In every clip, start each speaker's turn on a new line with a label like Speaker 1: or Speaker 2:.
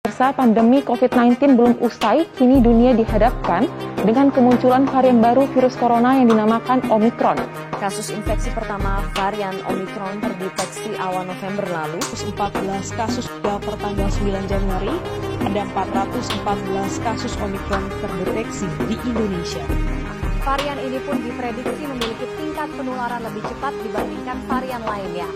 Speaker 1: Pemirsa, pandemi COVID-19 belum usai, kini dunia dihadapkan dengan kemunculan varian baru virus corona yang dinamakan Omicron.
Speaker 2: Kasus infeksi pertama varian Omicron terdeteksi awal November lalu.
Speaker 3: 14 kasus per tanggal 9 Januari, ada 414 kasus Omicron terdeteksi di Indonesia.
Speaker 2: Varian ini pun diprediksi memiliki tingkat penularan lebih cepat dibandingkan varian lainnya.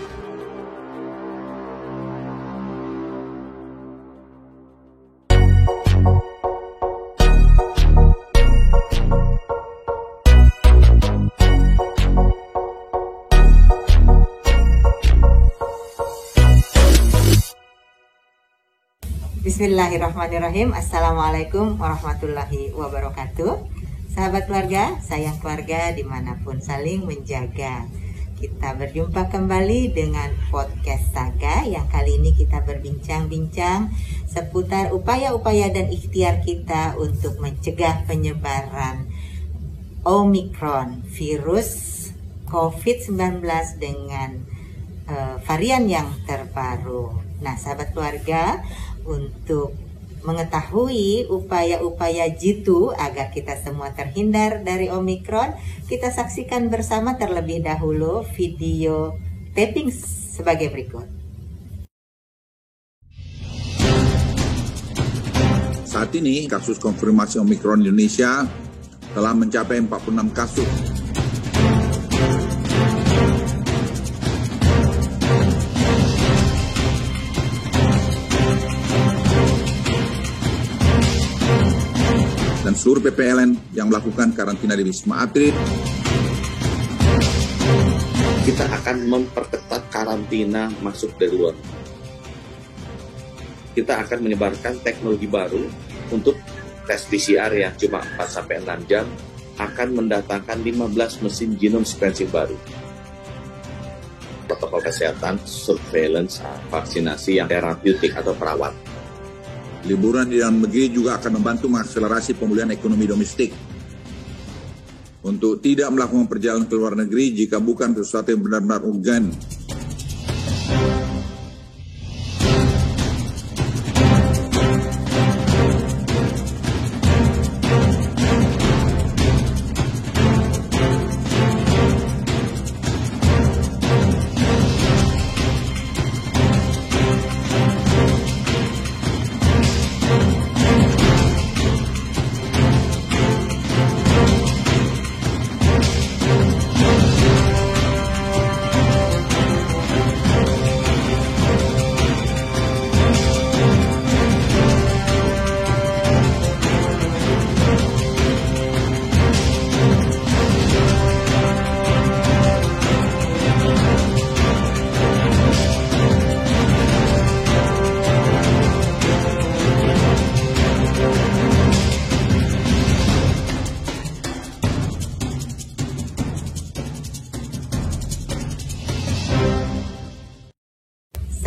Speaker 4: Bismillahirrahmanirrahim. Assalamualaikum warahmatullahi wabarakatuh. Sahabat keluarga, sayang keluarga dimanapun, saling menjaga. Kita berjumpa kembali dengan podcast Saga yang kali ini kita berbincang-bincang seputar upaya-upaya dan ikhtiar kita untuk mencegah penyebaran Omicron, virus COVID-19 dengan varian yang terbaru. Nah, sahabat keluarga, untuk mengetahui upaya-upaya jitu agar kita semua terhindar dari Omicron, kita saksikan bersama terlebih dahulu video taping sebagai berikut.
Speaker 5: Saat ini kasus konfirmasi Omicron di Indonesia telah mencapai 46 kasus. Dan seluruh PPLN yang melakukan karantina di Wisma Atlet.
Speaker 6: Kita akan memperketat karantina masuk dari luar. Kita akan menyebarkan teknologi baru untuk tes PCR yang cuma 4-6 jam, akan mendatangkan 15 mesin genome sequencing baru. Protokol kesehatan, surveillance, vaksinasi yang terapeutik atau perawat.
Speaker 5: Liburan di dalam negeri juga akan membantu mengakselerasi pemulihan ekonomi domestik. Untuk tidak melakukan perjalanan ke luar negeri jika bukan sesuatu yang benar-benar urgen.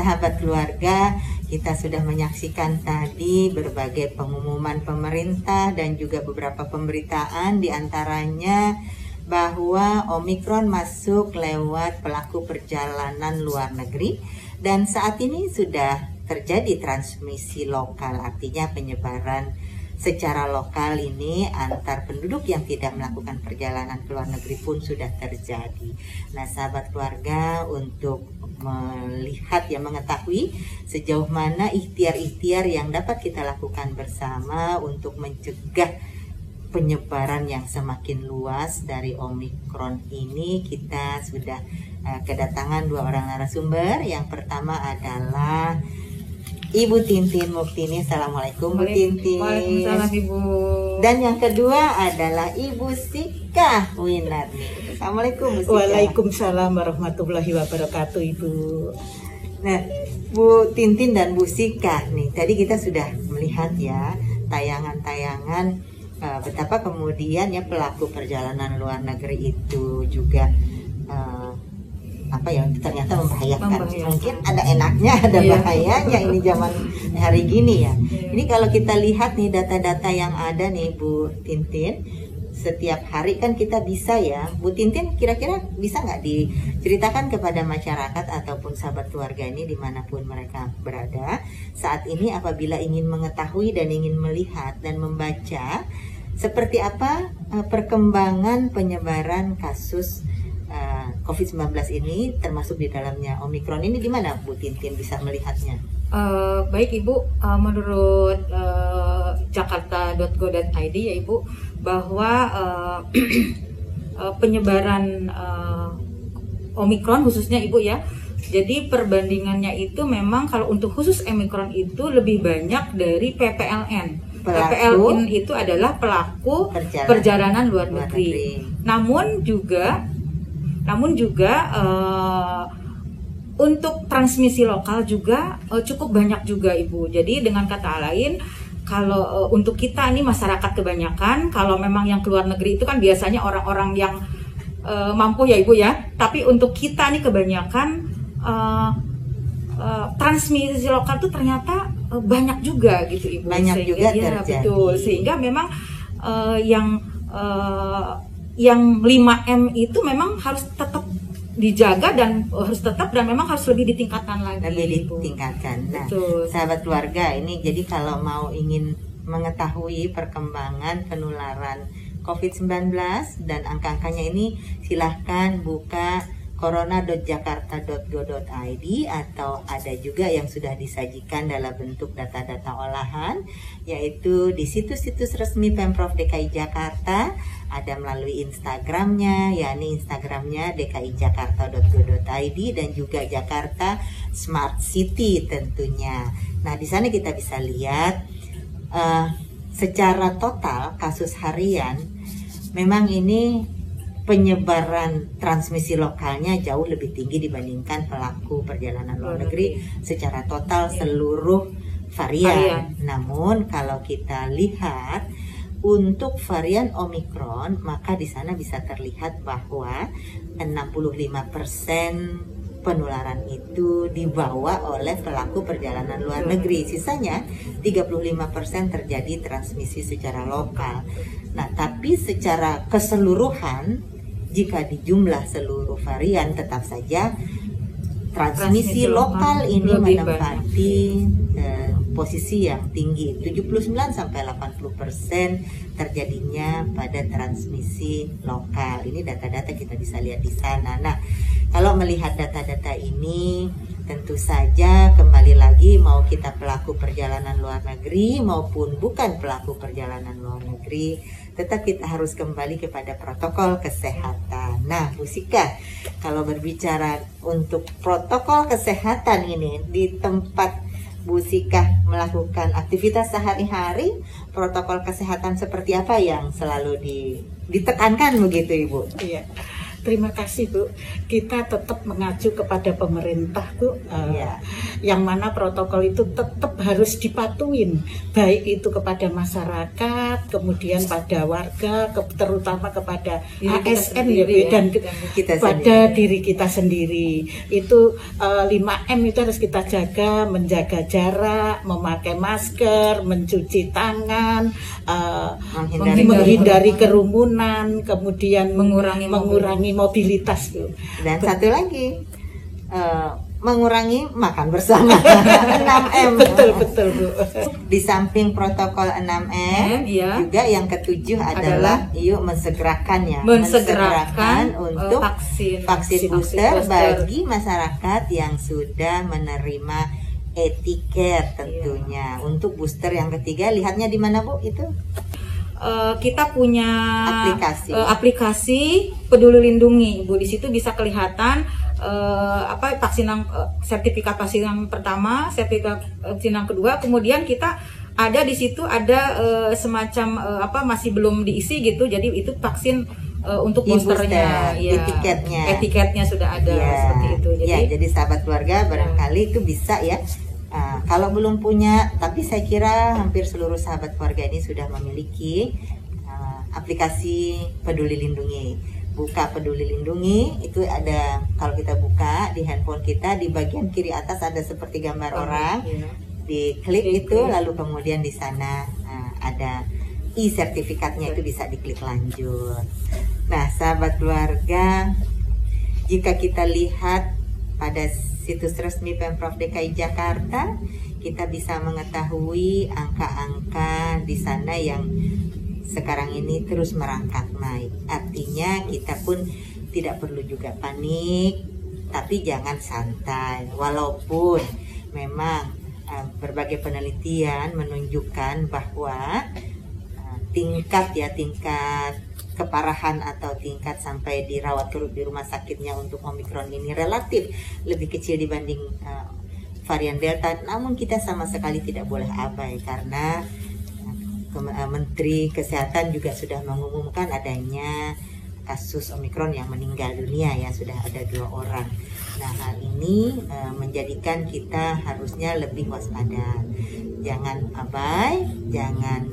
Speaker 4: Sahabat keluarga, kita sudah menyaksikan tadi berbagai pengumuman pemerintah dan juga beberapa pemberitaan, diantaranya bahwa Omicron masuk lewat pelaku perjalanan luar negeri dan saat ini sudah terjadi transmisi lokal, artinya penyebaran secara lokal ini antar penduduk yang tidak melakukan perjalanan ke luar negeri pun sudah terjadi. Nah, sahabat keluarga, untuk melihat mengetahui sejauh mana ikhtiar-ikhtiar yang dapat kita lakukan bersama untuk mencegah penyebaran yang semakin luas dari Omicron ini, kita sudah kedatangan dua orang narasumber. Yang pertama adalah Ibu Tintin Muktini. Assalamualaikum Bu Tintin.
Speaker 3: Waalaikumsalam Ibu.
Speaker 4: Dan yang kedua adalah Ibu Sika Winarni. Assalamualaikum Bu Sika.
Speaker 3: Waalaikumsalam warahmatullahi wabarakatuh Ibu.
Speaker 4: Nah, Bu Tintin dan Bu Sika nih, tadi kita sudah melihat ya tayangan-tayangan betapa kemudian ya pelaku perjalanan luar negeri itu juga ternyata membahayakan. Mungkin ada enaknya, ada bahayanya ini zaman hari gini ya. Ini kalau kita lihat nih data-data yang ada nih Bu Tintin, setiap hari kan kita bisa ya, Bu Tintin kira-kira bisa nggak diceritakan kepada masyarakat ataupun sahabat keluarga ini dimanapun mereka berada saat ini apabila ingin mengetahui dan ingin melihat dan membaca seperti apa perkembangan penyebaran kasus COVID-19 ini termasuk di dalamnya Omikron ini, di mana Bu Tintin bisa melihatnya?
Speaker 7: Baik Ibu, menurut jakarta.go.id ya Ibu, bahwa penyebaran Omikron khususnya Ibu ya, jadi perbandingannya itu memang kalau untuk khusus Omikron itu lebih banyak dari PPLN. PPLN itu adalah pelaku perjalanan luar negeri. Namun juga untuk transmisi lokal juga cukup banyak juga Ibu. Jadi dengan kata lain, kalau untuk kita ini masyarakat kebanyakan, kalau memang yang keluar negeri itu kan biasanya orang-orang yang mampu ya Ibu ya. Tapi untuk kita nih kebanyakan transmisi lokal itu ternyata banyak juga gitu Ibu.
Speaker 4: Banyak sehingga, juga terjadi.
Speaker 7: Ya, betul. Sehingga memang yang 5M itu memang harus tetap dijaga dan memang harus lebih ditingkatkan lagi.
Speaker 4: Lebih ditingkatkan. Nah, betul. Sahabat keluarga ini jadi kalau mau ingin mengetahui perkembangan penularan COVID-19 dan angka-angkanya ini silahkan buka corona.jakarta.go.id atau ada juga yang sudah disajikan dalam bentuk data-data olahan yaitu di situs-situs resmi Pemprov DKI Jakarta, ada melalui Instagramnya, yakni Instagramnya dkijakarta.go.id dan juga Jakarta Smart City tentunya. Nah di sana kita bisa lihat secara total kasus harian memang ini penyebaran transmisi lokalnya jauh lebih tinggi dibandingkan pelaku perjalanan luar negeri secara total seluruh varian. Namun kalau kita lihat untuk varian Omikron maka di sana bisa terlihat bahwa 65% penularan itu dibawa oleh pelaku perjalanan luar negeri. Sisanya 35% terjadi transmisi secara lokal. Nah, tapi secara keseluruhan jika dijumlah seluruh varian tetap saja transmisi lokal ini menempati posisi yang tinggi, 79-80% terjadinya pada transmisi lokal. Ini data-data kita bisa lihat di sana. Nah, kalau melihat data-data ini tentu saja kembali lagi mau kita pelaku perjalanan luar negeri maupun bukan pelaku perjalanan luar negeri, tetap kita harus kembali kepada protokol kesehatan. Nah, Bu Sika, kalau berbicara untuk protokol kesehatan ini di tempat Bu Sika melakukan aktivitas sehari-hari, protokol kesehatan seperti apa yang selalu ditekankan begitu Ibu?
Speaker 8: Iya. Terima kasih Bu. Kita tetap mengacu kepada pemerintah Bu, yang mana protokol itu tetap harus dipatuhin, baik itu kepada masyarakat, kemudian pada warga, terutama kepada ASN dan pada diri kita sendiri. Itu 5M itu harus kita jaga, menjaga jarak, memakai masker, mencuci tangan, menghindari kerumunan, kemudian mengurangi mobilitas tuh.
Speaker 4: Dan satu lagi mengurangi makan bersama. 6M.
Speaker 8: Betul Bu.
Speaker 4: Di samping protokol 6M juga yang ketujuh adalah yuk mensegerakan untuk vaksin booster bagi masyarakat yang sudah menerima etiket tentunya. Untuk booster yang ketiga lihatnya di mana Bu itu?
Speaker 7: Kita punya aplikasi Peduli Lindungi, Bu. Di situ bisa kelihatan sertifikat vaksin yang pertama, sertifikat vaksin yang kedua, kemudian kita ada di situ ada semacam masih belum diisi gitu. Jadi itu vaksin untuk boosternya, etiketnya sudah ada seperti itu.
Speaker 4: Jadi sahabat keluarga barangkali itu bisa ya. Kalau belum punya, tapi saya kira hampir seluruh sahabat keluarga ini sudah memiliki aplikasi Peduli Lindungi. Buka Peduli Lindungi, itu ada, kalau kita buka di handphone kita, di bagian kiri atas ada seperti gambar orang, diklik itu, lalu kemudian di sana ada e-sertifikatnya itu bisa diklik lanjut. Nah, sahabat keluarga, jika kita lihat pada situs resmi Pemprov DKI Jakarta, kita bisa mengetahui angka-angka di sana yang sekarang ini terus merangkak naik. Artinya kita pun tidak perlu juga panik, tapi jangan santai. Walaupun memang berbagai penelitian menunjukkan bahwa tingkat keparahan atau tingkat sampai dirawat di rumah sakitnya untuk Omikron ini relatif lebih kecil dibanding varian Delta. Namun kita sama sekali tidak boleh abai karena Menteri Kesehatan juga sudah mengumumkan adanya kasus Omikron yang meninggal dunia, ya sudah ada 2 orang. Nah, hal ini menjadikan kita harusnya lebih waspada. Jangan abai, jangan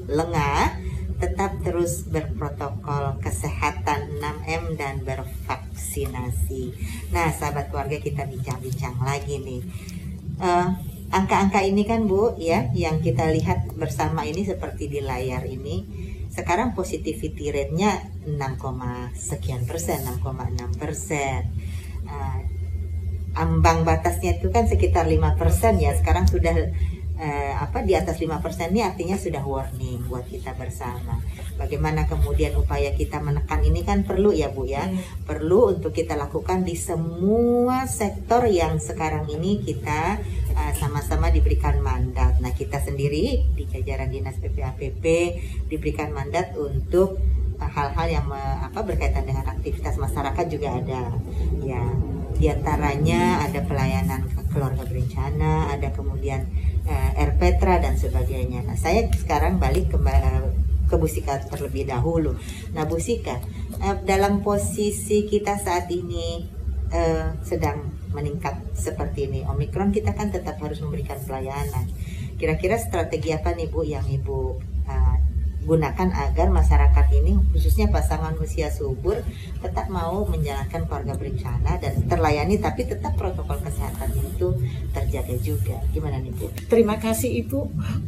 Speaker 4: lengah, tetap terus berprotokol kesehatan 6M dan bervaksinasi. Nah, sahabat keluarga, kita bincang-bincang lagi nih. Angka-angka ini kan Bu, ya, yang kita lihat bersama ini seperti di layar ini. Sekarang positivity rate-nya 6,6%. Ambang batasnya itu kan sekitar 5% ya. Sekarang sudah di atas 5% ini artinya sudah warning buat kita bersama. Bagaimana kemudian upaya kita menekan ini kan perlu ya Bu ya. Perlu untuk kita lakukan di semua sektor yang sekarang ini kita sama-sama diberikan mandat. Nah, kita sendiri di jajaran Dinas PPAPP diberikan mandat untuk hal-hal yang berkaitan dengan aktivitas masyarakat juga ada. Ya, diantaranya ada pelayanan keluarga berencana, ada kemudian RPTRA dan sebagainya. Nah, saya sekarang balik ke Bu Sika terlebih dahulu. Nah, Bu Sika, dalam posisi kita saat ini sedang meningkat seperti ini, Omikron, kita kan tetap harus memberikan pelayanan. Kira-kira strategi apa nih Bu yang Ibu gunakan agar masyarakat ini, khususnya pasangan usia subur, tetap mau menjalankan keluarga berencana dan terlayani, tapi tetap protokol kesehatan itu terjaga juga. Gimana nih Bu?
Speaker 8: Terima kasih Ibu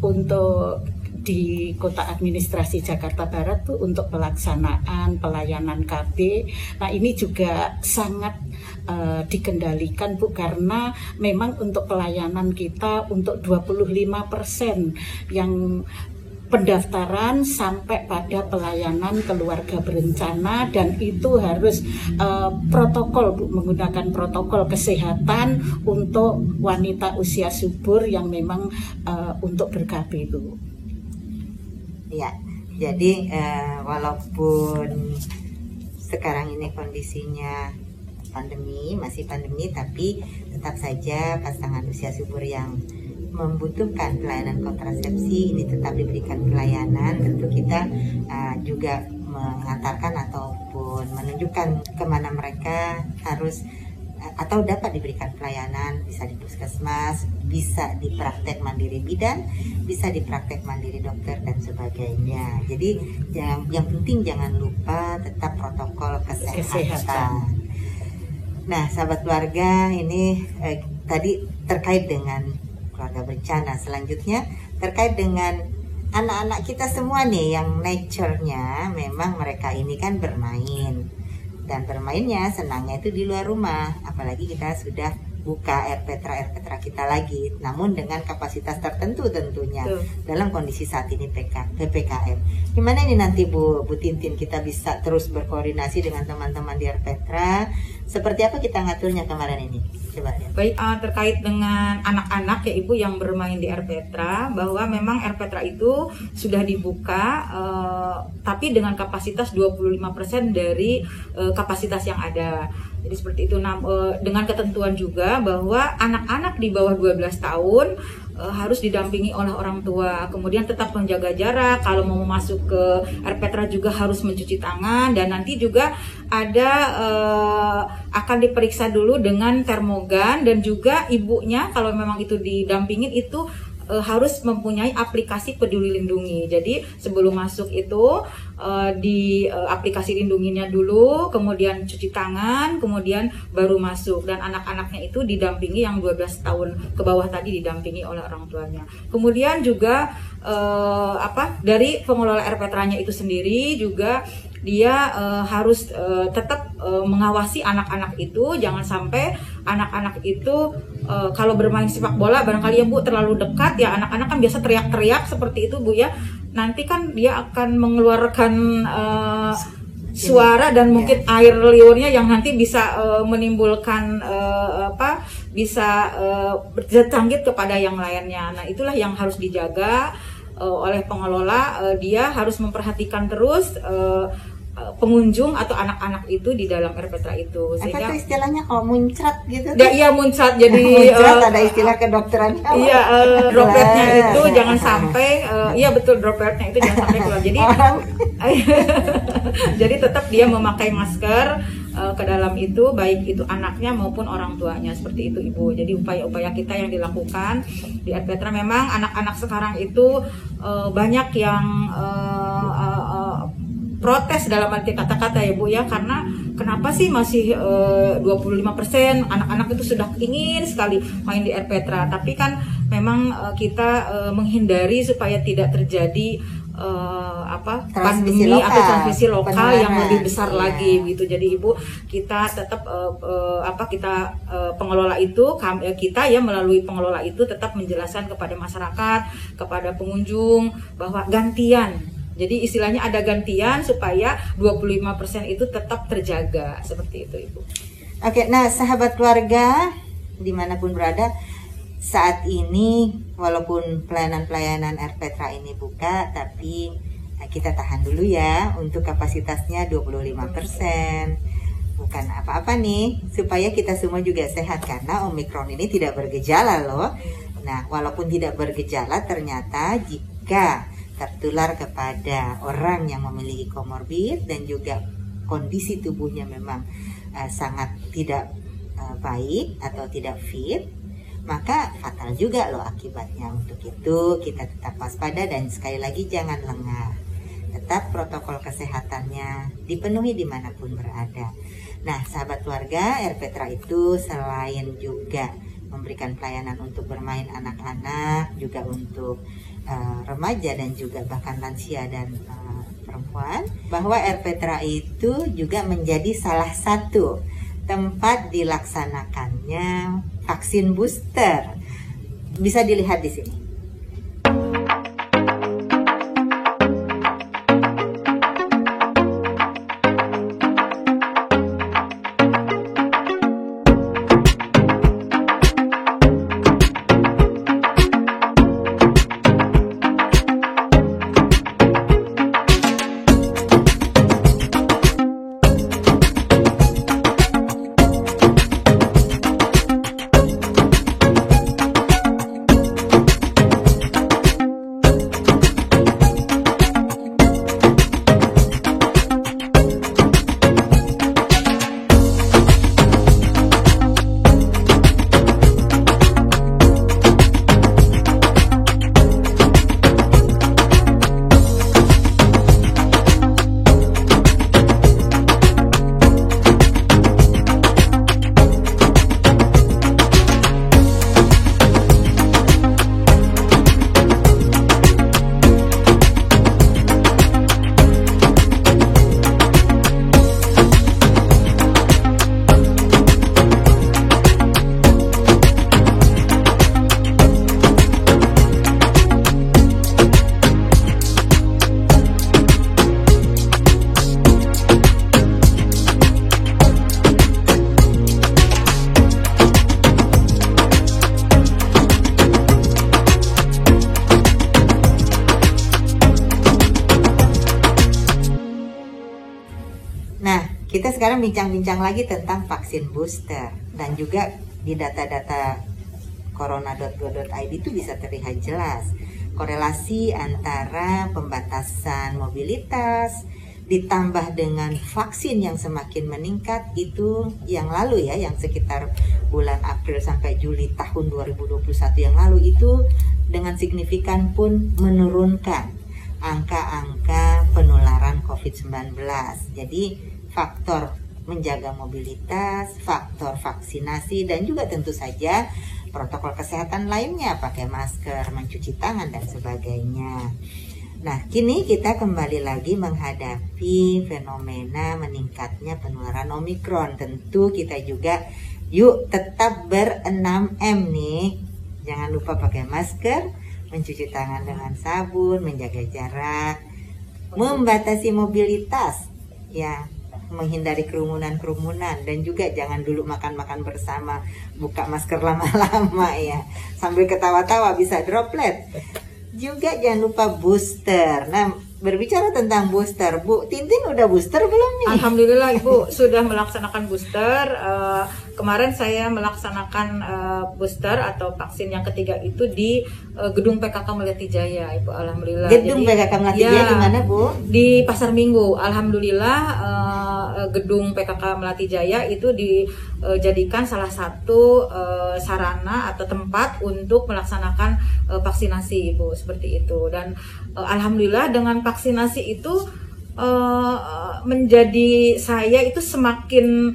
Speaker 8: untuk di Kota Administrasi Jakarta Barat tuh untuk pelaksanaan pelayanan KB. Nah, ini juga sangat dikendalikan Bu, karena memang untuk pelayanan kita untuk 25% yang pendaftaran sampai pada pelayanan keluarga berencana, dan itu harus protokol Bu, menggunakan protokol kesehatan untuk wanita usia subur yang memang untuk ber-KB Bu.
Speaker 4: Ya, jadi walaupun sekarang ini kondisinya masih pandemi, tapi tetap saja pasangan usia subur yang membutuhkan pelayanan kontrasepsi ini tetap diberikan pelayanan. Tentu kita juga mengantarkan ataupun menunjukkan kemana mereka harus atau dapat diberikan pelayanan, bisa di puskesmas, bisa di praktek mandiri bidan, bisa di praktek mandiri dokter dan sebagainya. Jadi yang penting jangan lupa tetap protokol kesehatan. Nah, sahabat keluarga, ini tadi terkait dengan keluarga berencana. Selanjutnya terkait dengan anak-anak kita semua nih yang nature-nya memang mereka ini kan bermain, dan bermainnya senangnya itu di luar rumah. Apalagi kita sudah buka RPTRA kita lagi, namun dengan kapasitas tertentu tentunya. Dalam kondisi saat ini PPKM. Gimana ini nanti Bu Tintin, kita bisa terus berkoordinasi dengan teman-teman di RPTRA? Seperti apa kita ngaturnya kemarin ini? Coba ya.
Speaker 7: Baik, terkait dengan anak-anak ya Ibu yang bermain di RPTRA, bahwa memang RPTRA itu sudah dibuka, tapi dengan kapasitas 25% dari kapasitas yang ada. Jadi seperti itu. Nah, dengan ketentuan juga bahwa anak-anak di bawah 12 tahun harus didampingi oleh orang tua, kemudian tetap menjaga jarak. Kalau mau masuk ke RPTRA juga harus mencuci tangan, dan nanti juga ada akan diperiksa dulu dengan termogan, dan juga ibunya kalau memang itu didampingin itu harus mempunyai aplikasi Peduli Lindungi. Jadi sebelum masuk itu di aplikasi lindunginya dulu, kemudian cuci tangan, kemudian baru masuk. Dan anak-anaknya itu didampingi, yang 12 tahun ke bawah tadi didampingi oleh orang tuanya. Kemudian juga dari pengelola RPTRA-nya itu sendiri juga dia harus tetap mengawasi anak-anak itu, jangan sampai anak-anak itu kalau bermain sepak bola barangkali ya Bu terlalu dekat ya, anak-anak kan biasa teriak-teriak seperti itu Bu ya, nanti kan dia akan mengeluarkan suara dan mungkin air liurnya yang nanti bisa menimbulkan bisa berjangkit kepada yang lainnya. Nah itulah yang harus dijaga oleh pengelola. Dia harus memperhatikan terus pengunjung atau anak-anak itu di dalam RPTRA itu.
Speaker 4: Sehingga, apa tuh istilahnya kalau muncrat gitu?
Speaker 7: Iya muncrat, jadi
Speaker 4: muncrat ada istilah kedokteran.
Speaker 7: Iya dropletnya itu jangan sampai, iya betul dropletnya itu jangan sampai keluar. Jadi jadi tetap dia memakai masker ke dalam itu, baik itu anaknya maupun orang tuanya, seperti itu Ibu. Jadi upaya-upaya kita yang dilakukan di RPTRA, memang anak-anak sekarang itu banyak yang protes dalam arti kata-kata ya Bu ya, karena kenapa sih masih 25% anak-anak itu sudah ingin sekali main di RPTRA, tapi kan memang kita menghindari supaya tidak terjadi pandemi atau transmisi lokal yang lebih besar lagi gitu. Jadi Ibu, kita tetap pengelola itu, kita ya melalui pengelola itu tetap menjelaskan kepada masyarakat, kepada pengunjung bahwa gantian. Jadi istilahnya ada gantian supaya 25% itu tetap terjaga, seperti itu Ibu.
Speaker 4: Oke, nah sahabat keluarga dimanapun berada, saat ini walaupun pelayanan-pelayanan RPTRA ini buka, tapi kita tahan dulu ya untuk kapasitasnya 25%. Bukan apa-apa nih, supaya kita semua juga sehat, karena Omikron ini tidak bergejala loh. Nah, walaupun tidak bergejala, ternyata jika tertular kepada orang yang memiliki komorbid dan juga kondisi tubuhnya memang sangat tidak baik atau tidak fit, maka fatal juga loh akibatnya. Untuk itu kita tetap waspada dan sekali lagi jangan lengah. Tetap protokol kesehatannya dipenuhi dimanapun berada. Nah sahabat keluarga, RPTRA itu selain juga memberikan pelayanan untuk bermain anak-anak, juga untuk remaja dan juga bahkan lansia dan perempuan, bahwa RPTRA itu juga menjadi salah satu tempat dilaksanakannya vaksin booster. Bisa dilihat di sini. Kita sekarang bincang-bincang lagi tentang vaksin booster, dan juga di data-data corona.go.id itu bisa terlihat jelas korelasi antara pembatasan mobilitas ditambah dengan vaksin yang semakin meningkat. Itu yang lalu ya, yang sekitar bulan April sampai Juli tahun 2021 yang lalu itu dengan signifikan pun menurunkan angka-angka penularan COVID-19. Jadi faktor menjaga mobilitas, faktor vaksinasi, dan juga tentu saja protokol kesehatan lainnya, pakai masker, mencuci tangan, dan sebagainya. Nah, kini kita kembali lagi menghadapi fenomena meningkatnya penularan Omikron. Tentu kita juga yuk tetap ber-6M nih. Jangan lupa pakai masker, mencuci tangan dengan sabun, menjaga jarak, membatasi mobilitas, ya, menghindari kerumunan-kerumunan, dan juga jangan dulu makan-makan bersama, buka masker lama-lama ya, sambil ketawa-tawa bisa droplet. Juga jangan lupa booster. Nah, berbicara tentang booster, Bu Tintin udah booster belum nih?
Speaker 7: Alhamdulillah Ibu sudah melaksanakan booster. Kemarin saya melaksanakan booster atau vaksin yang ketiga itu di gedung PKK Melati Jaya, Ibu. Alhamdulillah.
Speaker 4: Gedung PKK Melati Jaya di mana, Bu?
Speaker 7: Di Pasar Minggu. Alhamdulillah gedung PKK Melati Jaya itu dijadikan salah satu sarana atau tempat untuk melaksanakan vaksinasi, Ibu, seperti itu. Dan alhamdulillah dengan vaksinasi itu menjadi saya itu semakin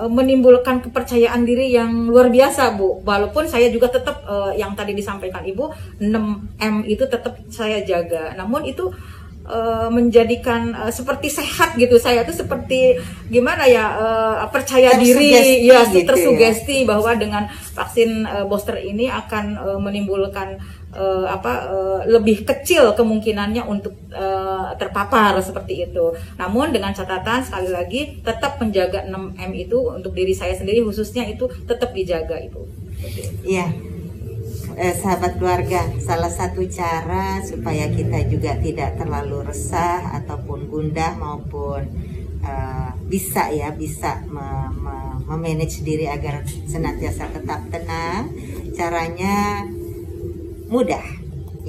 Speaker 7: menimbulkan kepercayaan diri yang luar biasa, Bu. Walaupun saya juga tetap yang tadi disampaikan Ibu, 6M itu tetap saya jaga. Namun itu menjadikan seperti sehat gitu. Saya tuh seperti gimana ya, percaya diri ya, gitu, tersugesti ya, bahwa dengan vaksin booster ini akan menimbulkan lebih kecil kemungkinannya untuk terpapar seperti itu. Namun dengan catatan sekali lagi tetap menjaga 6M itu untuk diri saya sendiri khususnya itu tetap dijaga, Ibu.
Speaker 4: Iya. Sahabat keluarga, salah satu cara supaya kita juga tidak terlalu resah ataupun gundah maupun bisa memanage diri agar senantiasa tetap tenang, caranya mudah,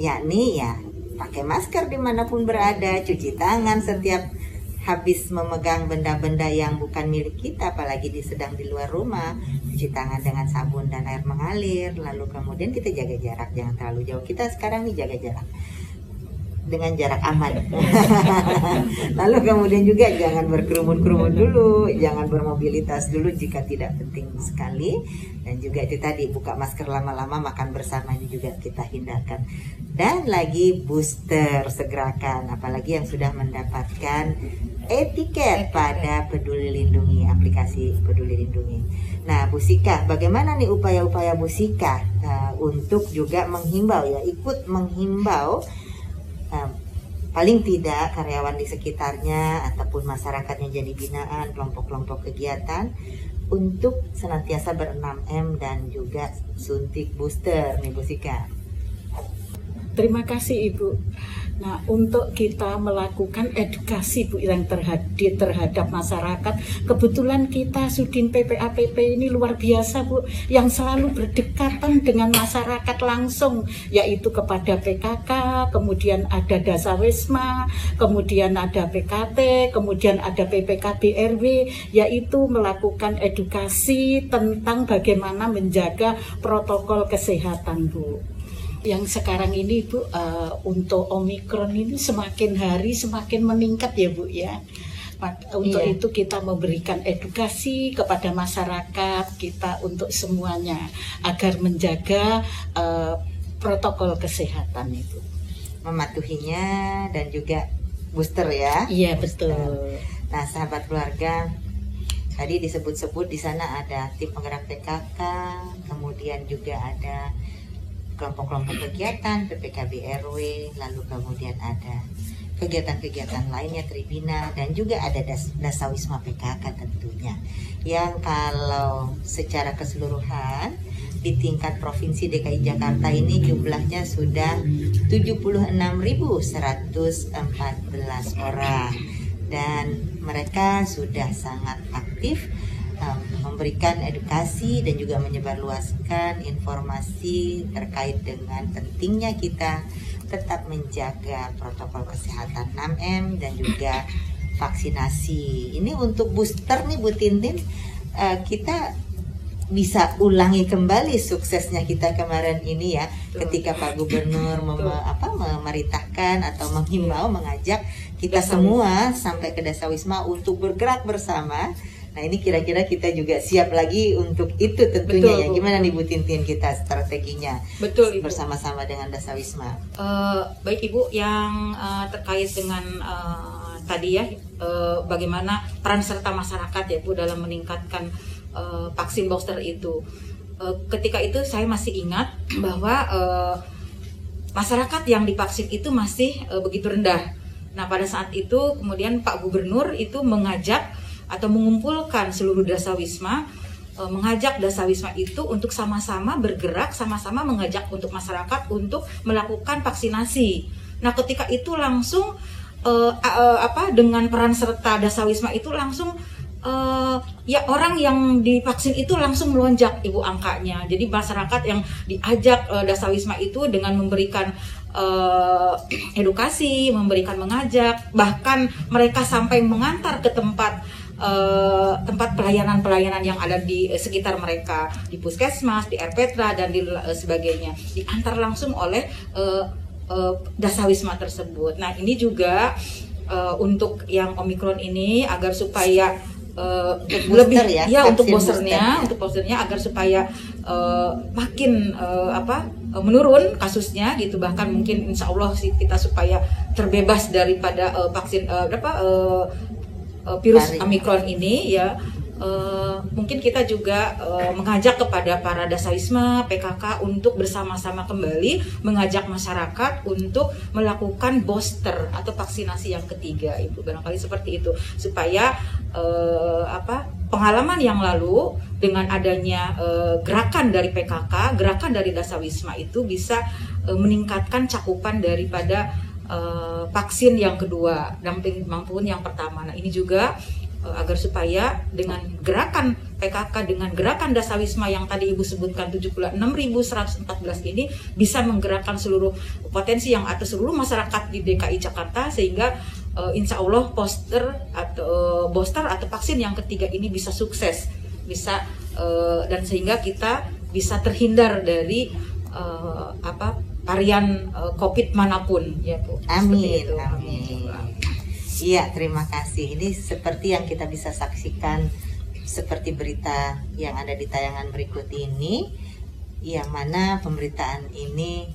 Speaker 4: yakni ya pakai masker dimanapun berada, cuci tangan setiap habis memegang benda-benda yang bukan milik kita, apalagi sedang di luar rumah, cuci tangan dengan sabun dan air mengalir, lalu kemudian kita jaga jarak, jangan terlalu jauh. Kita sekarang nih jaga jarak dengan jarak aman. Lalu kemudian juga jangan berkerumun-kerumun dulu, jangan bermobilitas dulu jika tidak penting sekali, dan juga itu tadi buka masker lama-lama, makan bersama ini juga kita hindarkan. Dan lagi booster segerakan, apalagi yang sudah mendapatkan etiket pada Peduli Lindungi, aplikasi Peduli Lindungi. Nah, Bu Sika, bagaimana nih upaya-upaya Bu Sika untuk juga menghimbau ya, ikut menghimbau paling tidak karyawan di sekitarnya ataupun masyarakat yang jadi binaan, kelompok-kelompok kegiatan untuk senantiasa ber-6M dan juga suntik booster nih Bu Sika.
Speaker 8: Terima kasih Ibu. Nah, untuk kita melakukan edukasi Bu yang terhadap masyarakat, kebetulan kita Sudin PPAPP ini luar biasa Bu, yang selalu berdekatan dengan masyarakat langsung, yaitu kepada PKK, kemudian ada Dasawisma, kemudian ada PKT, kemudian ada PPKB RW, yaitu melakukan edukasi tentang bagaimana menjaga protokol kesehatan Bu. Yang sekarang ini Bu, untuk Omikron ini semakin hari semakin meningkat ya Bu ya. Untuk itu kita memberikan edukasi kepada masyarakat kita untuk semuanya agar menjaga protokol kesehatan itu.
Speaker 4: Mematuhinya dan juga booster ya.
Speaker 8: Iya
Speaker 4: booster.
Speaker 8: Betul.
Speaker 4: Nah sahabat keluarga, tadi disebut-sebut di sana ada tim penggerak PKK, kemudian juga ada kelompok-kelompok kegiatan PPKB RW, lalu kemudian ada kegiatan-kegiatan lainnya Tribina, dan juga ada Dasawisma PKK tentunya, yang kalau secara keseluruhan di tingkat Provinsi DKI Jakarta ini jumlahnya sudah 76.114 orang, dan mereka sudah sangat aktif memberikan edukasi dan juga menyebarluaskan informasi terkait dengan pentingnya kita tetap menjaga protokol kesehatan 6M dan juga vaksinasi. Ini untuk booster nih Bu Tintin, kita bisa ulangi kembali suksesnya kita kemarin ini ya, ketika Pak Gubernur memerintahkan atau menghimbau, mengajak kita semua sampai ke Dasawisma untuk bergerak bersama. Nah ini kira-kira kita juga siap lagi untuk itu tentunya.
Speaker 7: Betul,
Speaker 4: ya. Gimana nih Bu Tintin kita strateginya?
Speaker 7: Betul, Ibu.
Speaker 4: Bersama-sama dengan Dasawisma.
Speaker 7: Baik Ibu, yang terkait dengan tadi ya, bagaimana peran serta masyarakat ya Bu dalam meningkatkan vaksin booster itu. Ketika itu saya masih ingat bahwa masyarakat yang divaksin itu masih begitu rendah. Nah pada saat itu kemudian Pak Gubernur itu mengajak atau mengumpulkan seluruh Dasawisma, mengajak Dasawisma itu untuk sama-sama bergerak, sama-sama mengajak untuk masyarakat untuk melakukan vaksinasi. Nah ketika itu langsung dengan peran serta Dasawisma itu langsung ya orang yang divaksin itu langsung melonjak Ibu angkanya. Jadi masyarakat yang diajak Dasawisma itu dengan memberikan edukasi, memberikan mengajak, bahkan mereka sampai mengantar ke tempat pelayanan-pelayanan yang ada di sekitar mereka, di puskesmas, di RPTRA dan di sebagainya, diantar langsung oleh Dasawisma tersebut. Nah ini juga untuk yang Omikron ini agar supaya lebih ya untuk boosternya agar supaya makin menurun kasusnya gitu, bahkan mungkin insya Allah sih kita supaya terbebas daripada vaksin virus Omikron ini ya. Mungkin kita juga mengajak kepada para Dasawisma PKK untuk bersama-sama kembali mengajak masyarakat untuk melakukan booster atau vaksinasi yang ketiga Ibu, barangkali seperti itu, supaya pengalaman yang lalu dengan adanya gerakan dari PKK, gerakan dari Dasawisma itu bisa meningkatkan cakupan daripada vaksin yang kedua maupun yang pertama. Nah ini juga agar supaya dengan gerakan PKK, dengan gerakan Dasawisma yang tadi Ibu sebutkan 76.114 ini bisa menggerakkan seluruh potensi yang atau seluruh masyarakat di DKI Jakarta, sehingga insya Allah booster atau vaksin yang ketiga ini bisa sukses, bisa dan sehingga kita bisa terhindar dari varian COVID manapun ya Bu.
Speaker 4: Amin, amin. Iya, terima kasih. Ini seperti yang kita bisa saksikan, seperti berita yang ada di tayangan berikut ini, yang mana pemberitaan ini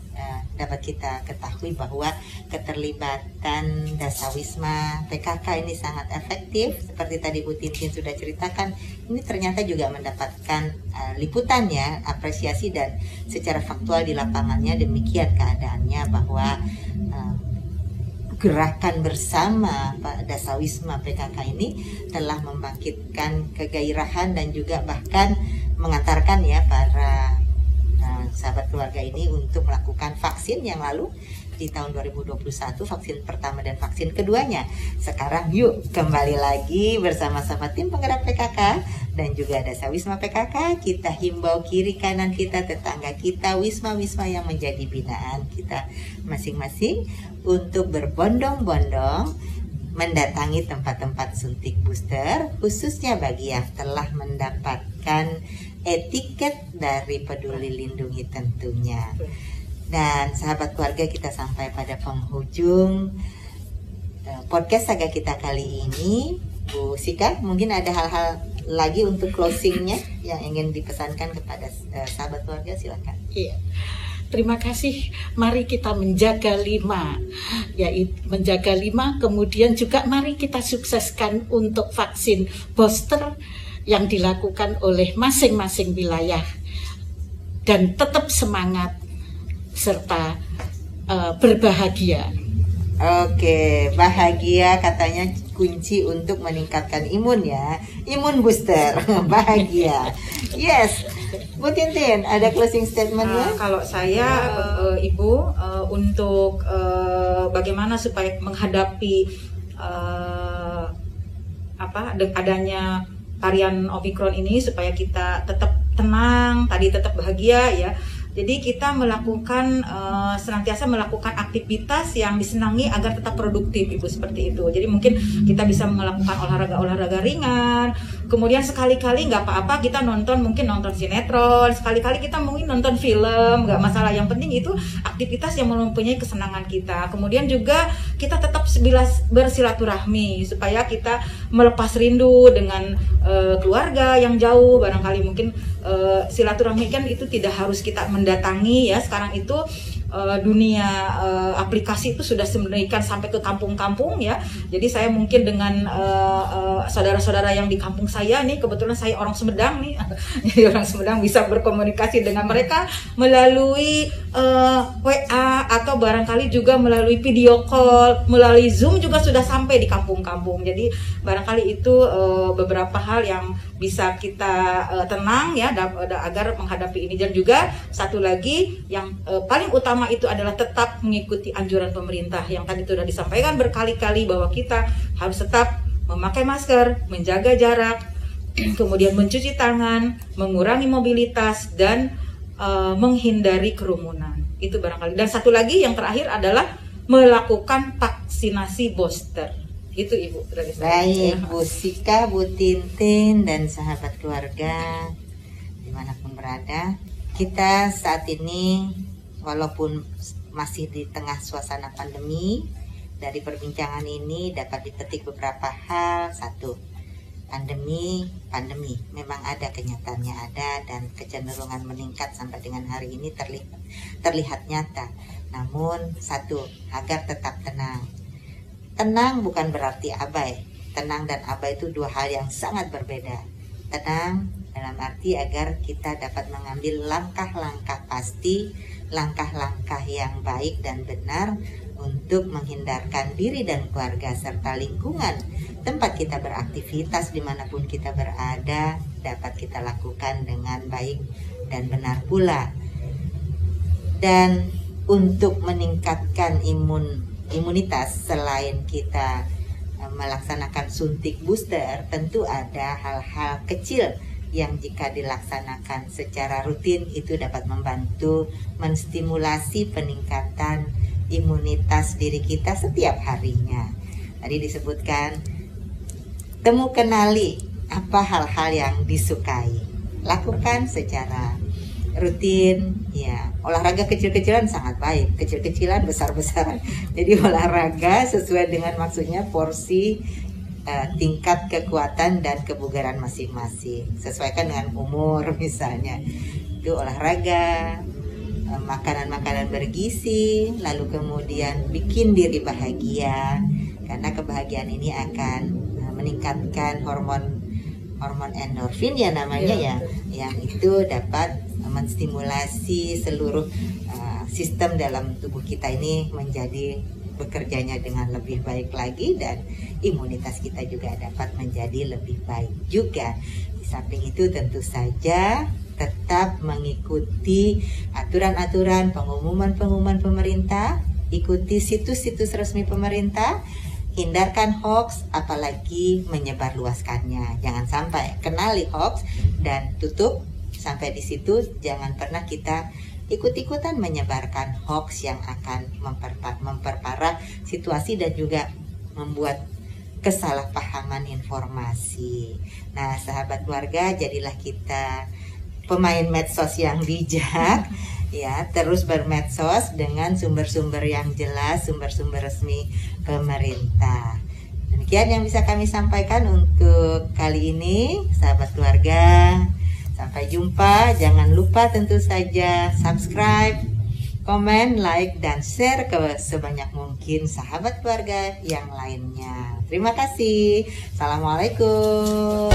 Speaker 4: dapat kita ketahui bahwa keterlibatan Dasawisma PKK ini sangat efektif. Seperti tadi Bu Tintin sudah ceritakan, ini ternyata juga mendapatkan liputan ya, apresiasi, dan secara faktual di lapangannya demikian keadaannya, bahwa gerakan bersama Pak Dasawisma PKK ini telah membangkitkan kegairahan dan juga bahkan mengantarkan ya para sahabat keluarga ini untuk melakukan vaksin yang lalu di tahun 2021, vaksin pertama dan vaksin keduanya. Sekarang yuk kembali lagi bersama-sama tim penggerak PKK dan juga Dasawisma PKK, kita himbau kiri kanan kita, tetangga kita, wisma-wisma yang menjadi binaan kita masing-masing untuk berbondong-bondong mendatangi tempat-tempat suntik booster, khususnya bagi yang telah mendapatkan etiket dari Peduli Lindungi tentunya. Dan sahabat keluarga, kita sampai pada penghujung podcast saga kita kali ini. Bu Sika, mungkin ada hal-hal lagi untuk closingnya yang ingin dipesankan kepada sahabat keluarga, silakan.
Speaker 8: Iya. Terima kasih. Mari kita menjaga 5, yaitu menjaga 5. Kemudian juga mari kita sukseskan untuk vaksin booster yang dilakukan oleh masing-masing wilayah, dan tetap semangat serta berbahagia.
Speaker 4: Oke, bahagia katanya kunci untuk meningkatkan imun ya. Imun booster, bahagia. Yes. Bu Tintin, ada closing statement-nya?
Speaker 7: Kalau saya, Ibu, untuk bagaimana supaya menghadapi adanya varian Omikron ini, supaya kita tetap tenang, tadi tetap bahagia ya. Jadi kita melakukan senantiasa melakukan aktivitas yang disenangi agar tetap produktif, Ibu, seperti itu. Jadi mungkin kita bisa melakukan olahraga ringan. Kemudian sekali-kali nggak apa-apa kita nonton sinetron, sekali-kali kita mungkin nonton film, nggak masalah. Yang penting itu aktivitas yang mempunyai kesenangan kita. Kemudian juga kita tetap bersilaturahmi supaya kita melepas rindu dengan keluarga yang jauh. Barangkali mungkin silaturahmi kan itu tidak harus kita mendatangi ya. Sekarang itu dunia aplikasi itu sudah sedemikian sampai ke kampung-kampung ya. Jadi saya mungkin dengan saudara-saudara yang di kampung saya nih, kebetulan saya orang Sumedang nih, jadi orang Sumedang bisa berkomunikasi dengan mereka melalui WA atau barangkali juga melalui video call, melalui Zoom juga sudah sampai di kampung-kampung. Jadi barangkali itu beberapa hal yang bisa kita tenang ya agar menghadapi ini. Dan juga satu lagi yang paling utama itu adalah tetap mengikuti anjuran pemerintah yang tadi sudah disampaikan berkali-kali bahwa kita harus tetap memakai masker, menjaga jarak, kemudian mencuci tangan, mengurangi mobilitas, dan menghindari kerumunan. Itu barangkali. Dan satu lagi yang terakhir adalah melakukan vaksinasi booster. Itu Ibu dari saya.
Speaker 4: Baik, Bu Sika, Bu Tintin, dan sahabat keluarga dimanapun berada, kita saat ini walaupun masih di tengah suasana pandemi, dari perbincangan ini dapat dipetik beberapa hal. Satu, pandemi memang ada, kenyataannya ada, dan kecenderungan meningkat sampai dengan hari ini terlihat nyata. Namun satu, agar tetap tenang. Tenang bukan berarti abai. Tenang dan abai itu dua hal yang sangat berbeda. Tenang dalam arti agar kita dapat mengambil langkah-langkah pasti, langkah-langkah yang baik dan benar untuk menghindarkan diri dan keluarga serta lingkungan tempat kita beraktivitas dimanapun kita berada dapat kita lakukan dengan baik dan benar pula. Dan untuk meningkatkan imunitas, selain kita melaksanakan suntik booster, tentu ada hal-hal kecil yang jika dilaksanakan secara rutin itu dapat membantu menstimulasi peningkatan imunitas diri kita setiap harinya. Tadi disebutkan, kenali apa hal-hal yang disukai, lakukan secara rutin ya. Olahraga kecil-kecilan sangat baik, kecil-kecilan besar-besaran. Jadi olahraga sesuai dengan maksudnya, porsi, tingkat kekuatan dan kebugaran masing-masing, sesuaikan dengan umur misalnya. Itu olahraga, makanan-makanan bergizi, lalu kemudian bikin diri bahagia, karena kebahagiaan ini akan meningkatkan hormon endorfin ya namanya ya, yang itu dapat menstimulasi seluruh sistem dalam tubuh kita ini menjadi bekerjanya dengan lebih baik lagi, dan imunitas kita juga dapat menjadi lebih baik juga. Di samping itu tentu saja tetap mengikuti aturan-aturan, pengumuman pemerintah, ikuti situs-situs resmi pemerintah, hindarkan hoax, apalagi menyebarluaskannya. Jangan sampai kenali hoax dan tutup sampai di situ. Jangan pernah kita ikut-ikutan menyebarkan hoax yang akan memperparah situasi dan juga membuat kesalahpahaman informasi. Nah, sahabat keluarga, jadilah kita pemain medsos yang bijak ya, terus bermedsos dengan sumber-sumber yang jelas, sumber-sumber resmi pemerintah. Demikian yang bisa kami sampaikan untuk kali ini, sahabat keluarga. Sampai jumpa. Jangan lupa tentu saja subscribe, komen, like, dan share ke sebanyak mungkin sahabat keluarga yang lainnya. Terima kasih. Assalamualaikum.